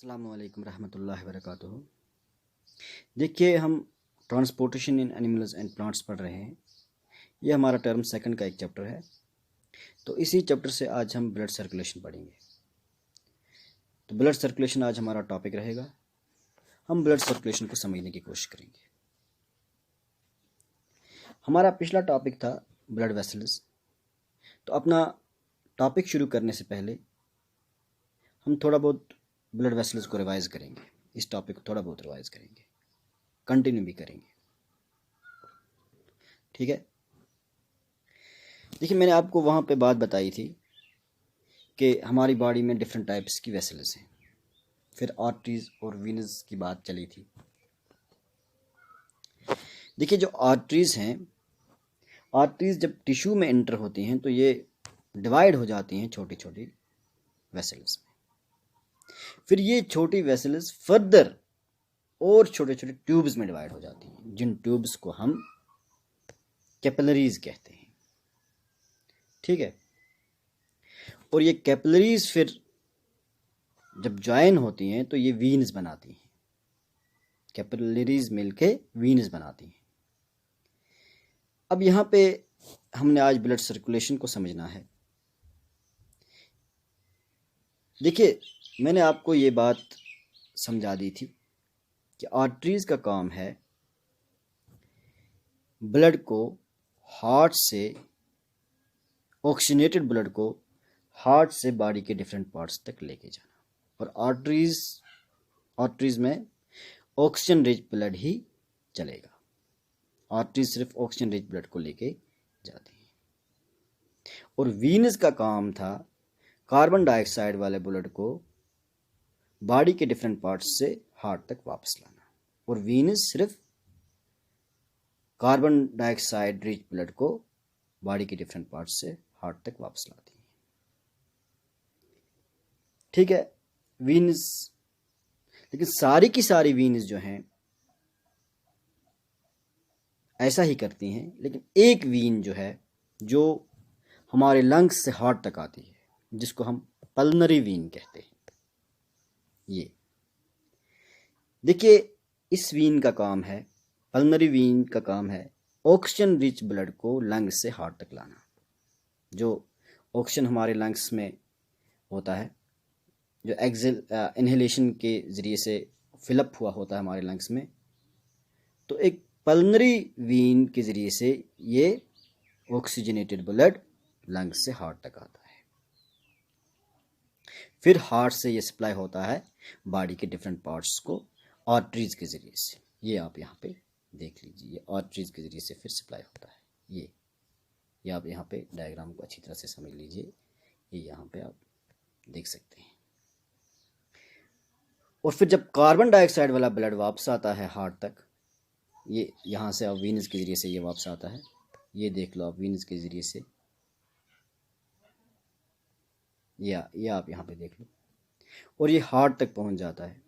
अस्सलामु अलैकुम रहमतुल्लाहि व बरकातुहू। देखिए, हम transportation in animals and plants पढ़ रहे हैं। ये हमारा टर्म सेकंड का एक चैप्टर है। तो इसी चैप्टर से आज हम ब्लड सर्कुलेशन पढ़ेंगे। तो ब्लड सर्कुलेशन आज हमारा टॉपिक रहेगा। हम ब्लड सर्कुलेशन को समझने की कोशिश करेंगे। हमारा पिछला टॉपिक था ब्लड वेसल्स। तो अपना टॉपिक शुरू करने से पहले हम थोड़ा बहुत ब्लड वेसल्स को रिवाइज करेंगे। इस टॉपिक को थोड़ा बहुत रिवाइज करेंगे, कंटिन्यू भी करेंगे। ठीक है। देखिए, मैंने आपको वहाँ पे बात बताई थी कि हमारी बॉडी में डिफरेंट टाइप्स की वेसल्स हैं। फिर आर्टरीज और वीनस की बात चली थी। देखिए, जो आर्टरीज हैं, आर्टरीज जब टिश्यू में एंटर होती हैं तो ये डिवाइड हो जाती हैं छोटी छोटी वेसल्स में। फिर ये छोटी वेसल्स फर्दर और छोटे छोटे ट्यूब्स में डिवाइड हो जाती हैं, जिन ट्यूब्स को हम कैपिलरीज कहते हैं। ठीक है। और ये कैपिलरीज फिर जब ज्वाइन होती हैं तो ये वीन्स बनाती हैं। कैपिलरीज मिलके वीन्स बनाती हैं। अब यहाँ पे हमने आज ब्लड सर्कुलेशन को समझना है। देखिए, मैंने आपको ये बात समझा दी थी कि आर्टरीज का काम है ब्लड को हार्ट से, ऑक्सीजनेटेड ब्लड को हार्ट से बॉडी के डिफरेंट पार्ट्स तक लेके जाना। और आर्टरीज में ऑक्सीजन रिच ब्लड ही चलेगा। आर्टरीज सिर्फ ऑक्सीजन रिच ब्लड को लेके जाती हैं। और वीनस का काम था कार्बन डाइऑक्साइड वाले ब्लड को बॉडी के डिफरेंट पार्ट्स से हार्ट तक वापस लाना। और वीनस सिर्फ कार्बन डाइऑक्साइड रिच ब्लड को बॉडी के डिफरेंट पार्ट्स से हार्ट तक वापस लाती है। ठीक है। वीनस, लेकिन सारी की सारी वीनस जो हैं ऐसा ही करती हैं, लेकिन एक वीन जो है जो हमारे लंग्स से हार्ट तक आती है, जिसको हम पल्मनरी वीन कहते हैं। ये देखिए, इस वीन का काम है, पल्मनरी वीन का काम है ऑक्सीजन रिच ब्लड को लंग्स से हार्ट तक लाना। जो ऑक्सीजन हमारे लंग्स में होता है, जो इनहेलेशन के ज़रिए से फिलअप हुआ होता है हमारे लंग्स में, तो एक पल्मनरी वीन के ज़रिए से ये ऑक्सीजनेटेड ब्लड लंग्स से हार्ट तक आता है। फिर हार्ट से ये सप्लाई होता है बॉडी के डिफरेंट पार्ट्स को आर्टरीज के ज़रिए से। ये आप यहाँ पे देख लीजिए, ये आर्टरीज के ज़रिए से फिर सप्लाई होता है। ये आप यहाँ पे डायग्राम को अच्छी तरह से समझ लीजिए। ये यहाँ पे आप देख सकते हैं। और फिर जब कार्बन डाइऑक्साइड वाला ब्लड वापस आता है हार्ट तक, ये यहाँ से आप वीनस के ज़रिए से ये वापस आता है। ये देख लो आप, वीनस के ज़रिए से ये आप यहाँ पे देख लो। और ये हार्ट तक पहुँच जाता है।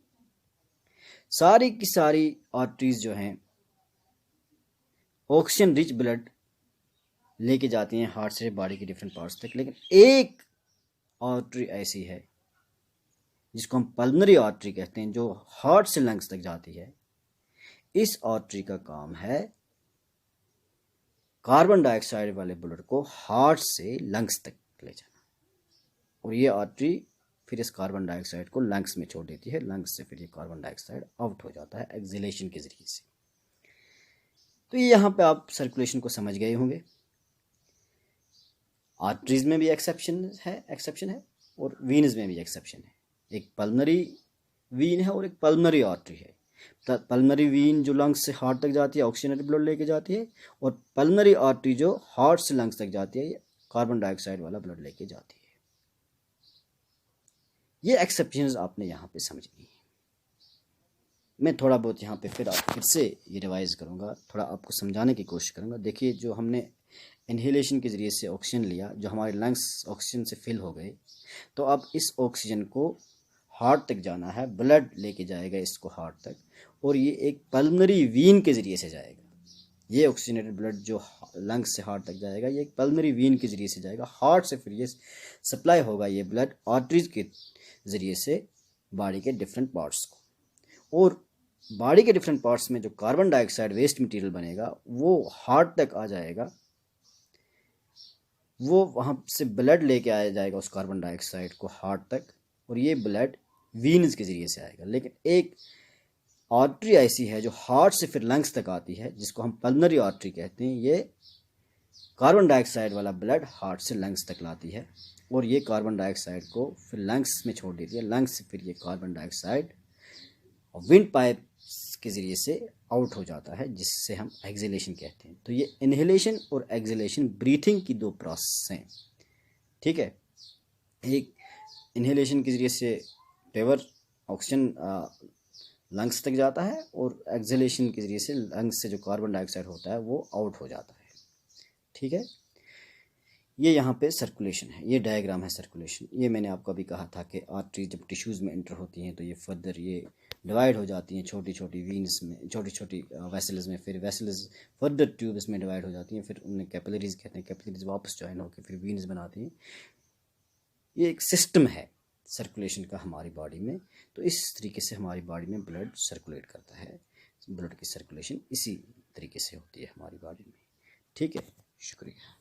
सारी की सारी आर्टरीज जो हैं ऑक्सीजन रिच ब्लड लेके जाती हैं हार्ट से बॉडी के डिफरेंट पार्ट्स तक। लेकिन एक आर्टरी ऐसी है जिसको हम पल्मनरी आर्टरी कहते हैं, जो हार्ट से लंग्स तक जाती है। इस आर्टरी का काम है कार्बन डाइऑक्साइड वाले ब्लड को हार्ट से लंग्स तक ले जाना। और ये आर्टरी फिर इस कार्बन डाइऑक्साइड को लंग्स में छोड़ देती है। लंग्स से फिर ये कार्बन डाइऑक्साइड आउट हो जाता है एक्सहेलेशन के ज़रिए से। तो ये यहाँ पे आप सर्कुलेशन को समझ गए होंगे। आर्टरीज में भी एक्सेप्शन है और वीनस में भी एक्सेप्शन है। एक पल्मनरी वीन है और एक पल्मनरी आर्टरी है। पल्मनरी वीन जो लंग्स से हार्ट तक जाती है, ऑक्सीजनेटेड ब्लड लेके जाती है। और पल्मनरी आर्टरी जो हार्ट से लंग्स तक जाती है, ये कार्बन डाइऑक्साइड वाला ब्लड लेके जाती है। ये एक्सेप्शंस आपने यहाँ पे समझनी है। मैं थोड़ा बहुत यहाँ पे फिर से ये रिवाइज करूँगा, थोड़ा आपको समझाने की कोशिश करूँगा। देखिए, जो हमने इनहेलेशन के ज़रिए से ऑक्सीजन लिया, जो हमारे लंग्स ऑक्सीजन से फिल हो गए, तो अब इस ऑक्सीजन को हार्ट तक जाना है। ब्लड लेके जाएगा इसको हार्ट तक, और ये एक पल्मनरी वीन के ज़रिए से जाएगा। ये ऑक्सीजनेटेड ब्लड जो लंग्स से हार्ट तक जाएगा, ये एक पल्मनरी वीन के ज़रिए से जाएगा हार्ट से। फिर ये सप्लाई होगा ये ब्लड आर्टरीज के ज़रिए से बॉडी के डिफरेंट पार्ट्स को, और बॉडी के डिफरेंट पार्ट्स में जो कार्बन डाइऑक्साइड वेस्ट मटेरियल बनेगा वो हार्ट तक आ जाएगा, वो वहाँ से ब्लड लेके आया जाएगा उस कार्बन डाइऑक्साइड को हार्ट तक, और ये ब्लड वीन्स के ज़रिए से आएगा। लेकिन एक आर्टरी ऐसी है जो हार्ट से फिर लंग्स तक आती है, जिसको हम पल्मनरी आर्टरी कहते हैं। ये कार्बन डाइऑक्साइड वाला ब्लड हार्ट से लंग्स तक लाती है, और ये कार्बन डाइऑक्साइड को फिर लंग्स में छोड़ देती है। लंग्स से फिर ये कार्बन डाइऑक्साइड विंड पाइप के ज़रिए से आउट हो जाता है, जिससे हम एक्सहेलेशन कहते हैं। तो ये इनहेलेशन और एक्सहेलेशन ब्रीथिंग की दो प्रोसेस हैं, ठीक है। एक इनहेलेशन के ज़रिए से प्योर ऑक्सीजन लंग्स तक जाता है, और एक्सहेलेशन के ज़रिए से लंग्स से जो कार्बन डाइऑक्साइड होता है वो आउट हो जाता है, ठीक है। ये यहाँ पे सर्कुलेशन है, ये डायग्राम है सर्कुलेशन। ये मैंने आपको अभी कहा था कि आर्टरी जब टिश्यूज़ में एंटर होती हैं तो ये फर्दर ये डिवाइड हो जाती हैं छोटी छोटी वीन्स में, छोटी छोटी वेसल्स में, फिर वेसल्स फर्दर ट्यूब्स में डिवाइड हो जाती हैं, फिर उन्हें कैपिलरीज कहते हैं। कैपिलरीज वापस ज्वाइन होकर फिर वीन्स बनाती हैं। ये एक सिस्टम है सर्कुलेशन का हमारी बॉडी में। तो इस तरीके से हमारी बॉडी में ब्लड सर्कुलेट करता है। ब्लड की सर्कुलेशन इसी तरीके से होती है हमारी बॉडी में, ठीक है। शुक्रिया।